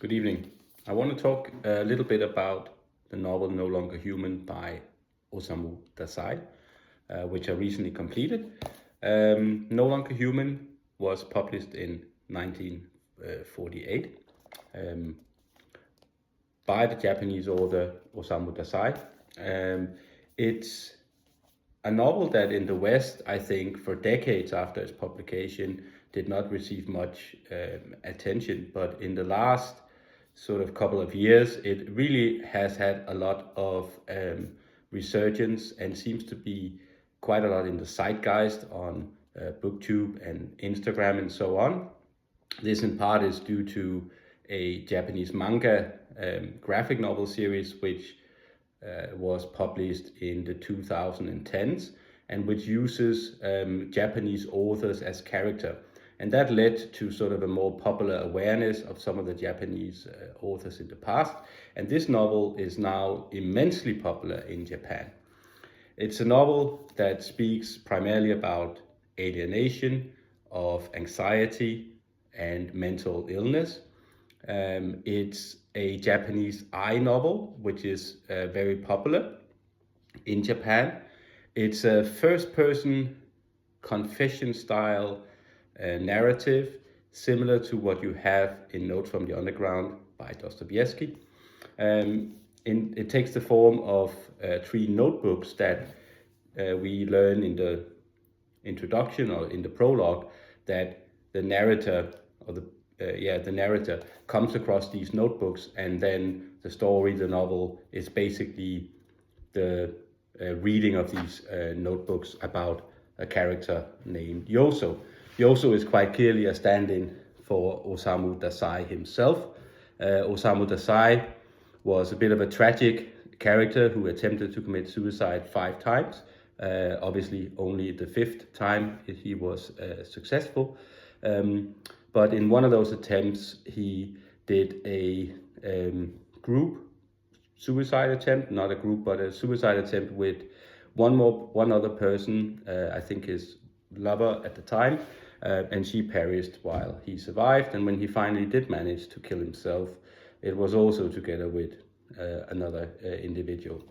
Good evening. I want to talk a little bit about the novel No Longer Human by Osamu Dazai, which I recently completed. No Longer Human was published in 1948 by the Japanese author Osamu Dazai. It's a novel that in the West, I think, for decades after its publication, did not receive much attention. But in the last sort of couple of years, it really has had a lot of resurgence and seems to be quite a lot in the zeitgeist on BookTube and Instagram and so on. This in part is due to a Japanese manga graphic novel series which was published in the 2010s and which uses Japanese authors as character. And that led to sort of a more popular awareness of some of the Japanese authors in the past. And this novel is now immensely popular in Japan. It's a novel that speaks primarily about alienation, of anxiety, and mental illness. It's a Japanese novel, which is very popular in Japan. It's a first-person confession-style narrative, similar to what you have in Notes from the Underground by Dostoevsky. It takes the form of three notebooks that we learn in the introduction or in the prologue that the narrator or the narrator comes across these notebooks, and then the story, the novel, is basically the reading of these notebooks about a character named Yoso. Yoso is quite clearly a stand-in for Osamu Dazai himself. Osamu Dazai was a bit of a tragic character who attempted to commit suicide 5 times. Obviously, only the 5th time he was successful. But in one of those attempts, he did a group suicide attempt, not a group, but a suicide attempt with one other person, I think his lover at the time, and she perished while he survived. And when he finally did manage to kill himself, it was also together with another individual.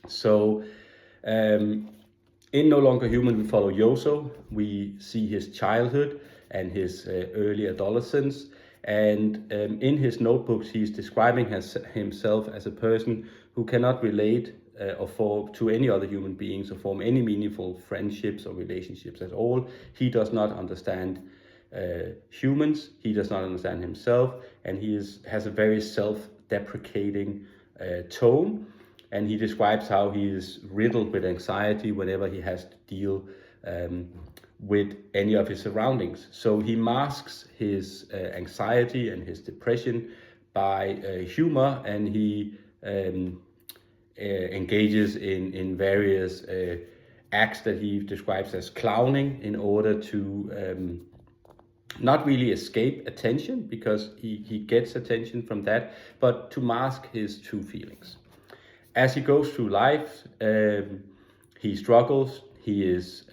So in No Longer Human, we follow Yoso. We see his childhood and his early adolescence. And in his notebooks, he's describing himself as a person who cannot relate to any other human beings or form any meaningful friendships or relationships at all. He does not understand humans. He does not understand himself. And he has a very self-deprecating tone. And he describes how he is riddled with anxiety whenever he has to deal with any of his surroundings. So he masks his anxiety and his depression by humor, and he engages in various acts that he describes as clowning in order to not really escape attention, because he gets attention from that, but to mask his true feelings. As he goes through life, he struggles. He is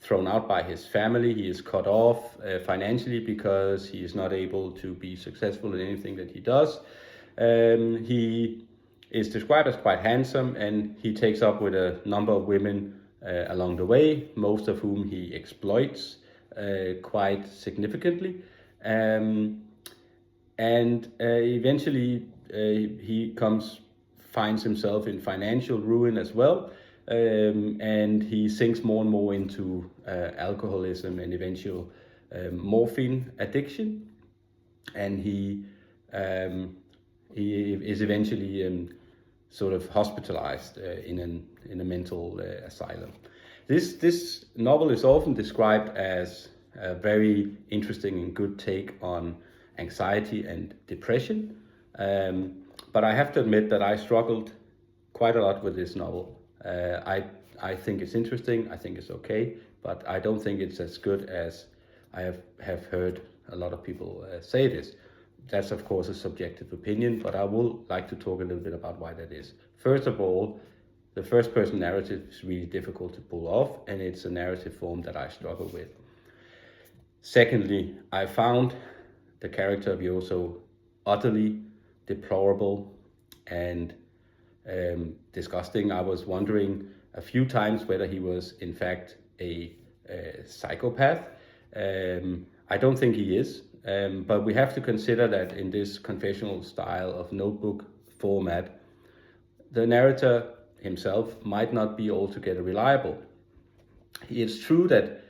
thrown out by his family. He is cut off financially because he is not able to be successful in anything that he does. He is described as quite handsome, and he takes up with a number of women along the way, most of whom he exploits quite significantly. And eventually he finds himself in financial ruin as well. And he sinks more and more into alcoholism and eventual morphine addiction. And he is eventually sort of hospitalized in a mental asylum. This novel is often described as a very interesting and good take on anxiety and depression. But I have to admit that I struggled quite a lot with this novel. I think it's interesting, I think it's okay, but I don't think it's as good as I have heard a lot of people say it is. That's of course a subjective opinion, but I would like to talk a little bit about why that is. First of all, the first person narrative is really difficult to pull off, and it's a narrative form that I struggle with. Secondly, I found the character of Yoso utterly deplorable and disgusting. I was wondering a few times whether he was in fact a psychopath. I don't think he is, but we have to consider that in this confessional style of notebook format, the narrator himself might not be altogether reliable. It's true that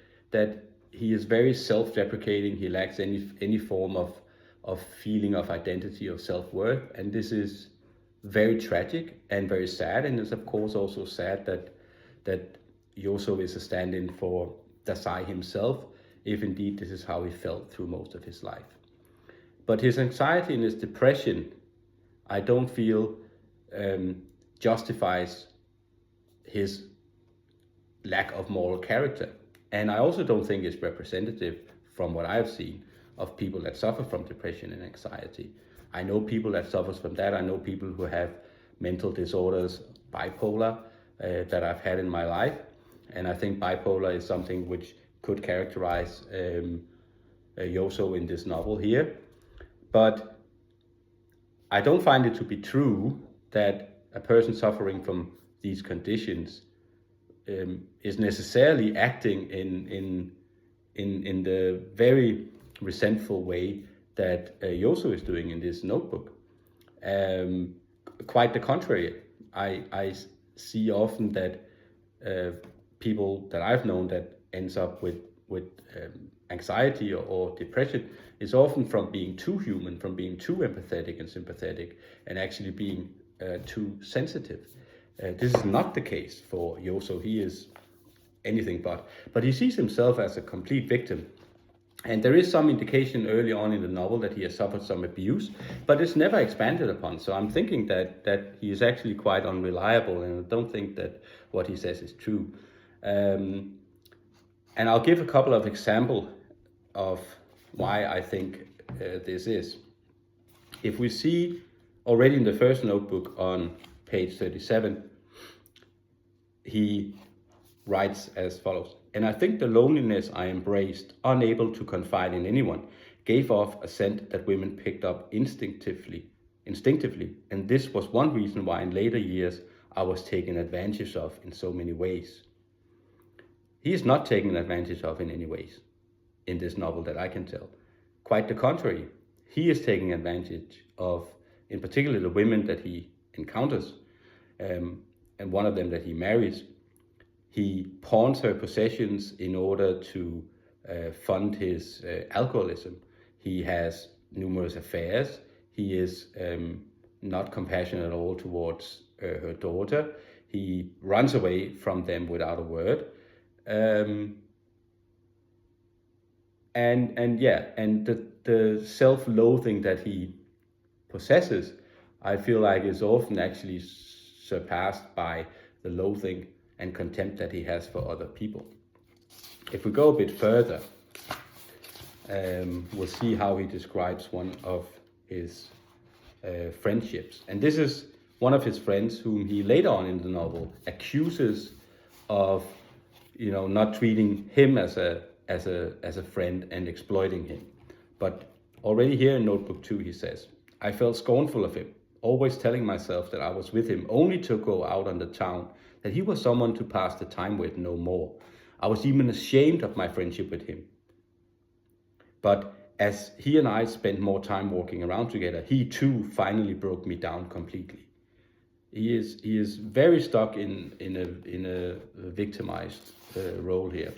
he is very self-deprecating. He lacks any form of feeling of identity or self-worth, and this is very tragic and very sad. And it's of course also sad that Yoso is a stand-in for Dazai himself, if indeed this is how he felt through most of his life. But his anxiety and his depression, I don't feel justifies his lack of moral character. And I also don't think it's representative, from what I've seen, of people that suffer from depression and anxiety. I know people that suffer from that. I know people who have mental disorders, bipolar, that I've had in my life. And I think bipolar is something which could characterize Yoso in this novel here. But I don't find it to be true that a person suffering from these conditions is necessarily acting in the very resentful way that Yoso is doing in this notebook. Quite the contrary. I see often that people that I've known that ends up with anxiety or depression is often from being too human, from being too empathetic and sympathetic, and actually being too sensitive. This is not the case for Yoso. He is anything but he sees himself as a complete victim. And there is some indication early on in the novel that he has suffered some abuse, but it's never expanded upon. So I'm thinking that he is actually quite unreliable, and I don't think that what he says is true. And I'll give a couple of examples of why I think this is. If we see already in the first notebook on page 37, he writes as follows: "And I think the loneliness I embraced, unable to confide in anyone, gave off a scent that women picked up instinctively, and this was one reason why in later years I was taken advantage of in so many ways." He is not taken advantage of in any ways in this novel that I can tell. Quite the contrary. He is taking advantage of, in particular, the women that he encounters, and one of them that he marries. He pawns her possessions in order to fund his alcoholism. He has numerous affairs. He is not compassionate at all towards her daughter. He runs away from them without a word. And the self-loathing that he possesses, I feel like is often actually surpassed by the loathing and contempt that he has for other people. If we go a bit further, we'll see how he describes one of his friendships. And this is one of his friends whom he later on in the novel accuses of, not treating him as a friend and exploiting him. But already here in Notebook 2, he says, "I felt scornful of him, always telling myself that I was with him only to go out on the town, that he was someone to pass the time with, no more. I was even ashamed of my friendship with him. But as he and I spent more time walking around together, he too finally broke me down completely." He is very stuck in a victimized role here,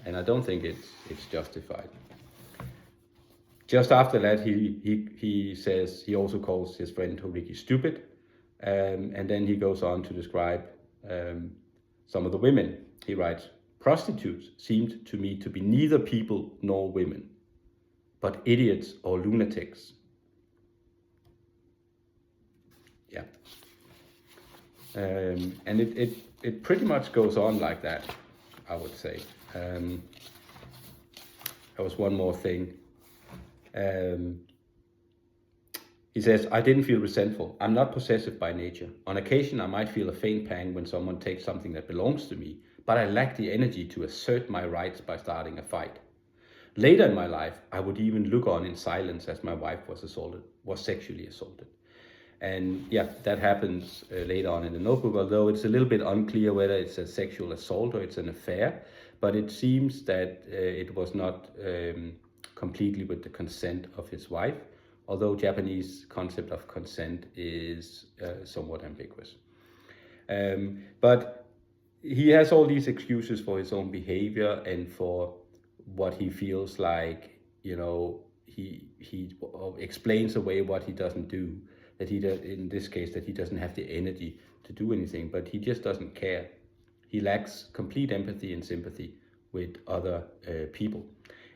and I don't think it's justified. Just after that, he says he also calls his friend Horiki stupid, and then he goes on to describe some of the women. He writes, "Prostitutes seemed to me to be neither people nor women, but idiots or lunatics." Yeah. And it pretty much goes on like that, I would say. There was one more thing. He says, "I didn't feel resentful. I'm not possessive by nature. On occasion, I might feel a faint pang when someone takes something that belongs to me, but I lack the energy to assert my rights by starting a fight. Later in my life, I would even look on in silence as my wife was sexually assaulted. And yeah, that happens later on in the notebook, although it's a little bit unclear whether it's a sexual assault or it's an affair. But it seems that it was not completely with the consent of his wife, although Japanese concept of consent is somewhat ambiguous. But he has all these excuses for his own behavior and for what he feels like, he explains away what he doesn't do, that he does, in this case, that he doesn't have the energy to do anything, but he just doesn't care. He lacks complete empathy and sympathy with other people.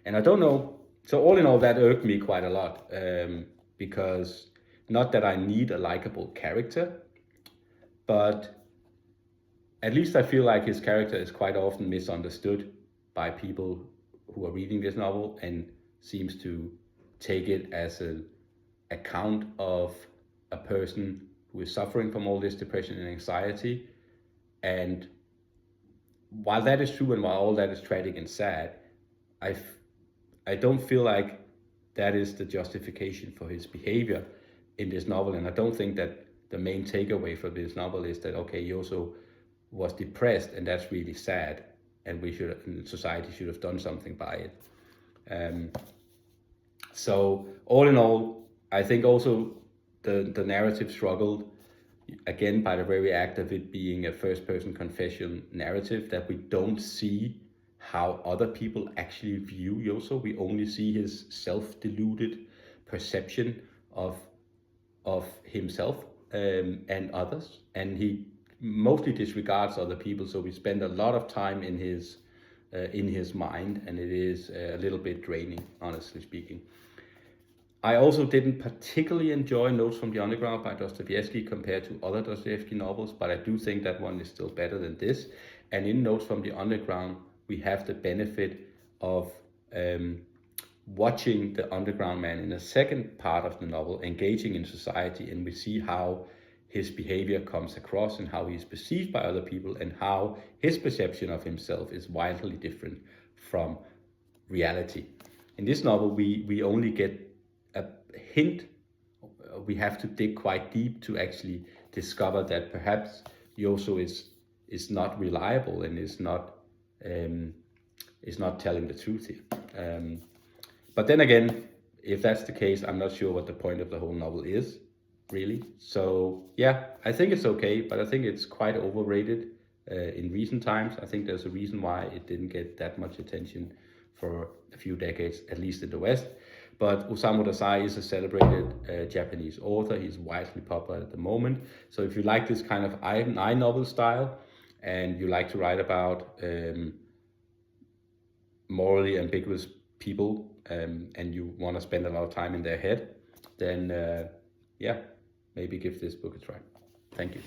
And I don't know, so all in all, that irked me quite a lot, because not that I need a likable character, but at least I feel like his character is quite often misunderstood by people who are reading this novel and seems to take it as an account of a person who is suffering from all this depression and anxiety. And while that is true and while all that is tragic and sad, I don't feel like that is the justification for his behavior in this novel. And I don't think that the main takeaway from this novel is that, okay, he also was depressed and that's really sad, and society should have done something by it. So all in all, I think also the narrative struggled again by the very act of it being a first-person confession narrative, that we don't see how other people actually view Yoso. We only see his self-deluded perception of himself and others, and he mostly disregards other people. So we spend a lot of time in his mind, and it is a little bit draining, honestly speaking. I also didn't particularly enjoy Notes from the Underground by Dostoevsky compared to other Dostoevsky novels, but I do think that one is still better than this. And in Notes from the Underground, we have the benefit of watching the underground man in the second part of the novel engaging in society, and we see how his behavior comes across and how he's perceived by other people and how his perception of himself is wildly different from reality. In this novel, we only get a hint. We have to dig quite deep to actually discover that perhaps Yoso is not reliable and is not telling the truth here. But then again, if that's the case, I'm not sure what the point of the whole novel is, really. So yeah, I think it's okay, but I think it's quite overrated in recent times. I think there's a reason why it didn't get that much attention for a few decades, at least in the West. But Osamu Dazai is a celebrated Japanese author. He's widely popular at the moment. So if you like this kind of I novel style, and you like to write about morally ambiguous people, and you want to spend a lot of time in their head, then yeah, maybe give this book a try. Thank you.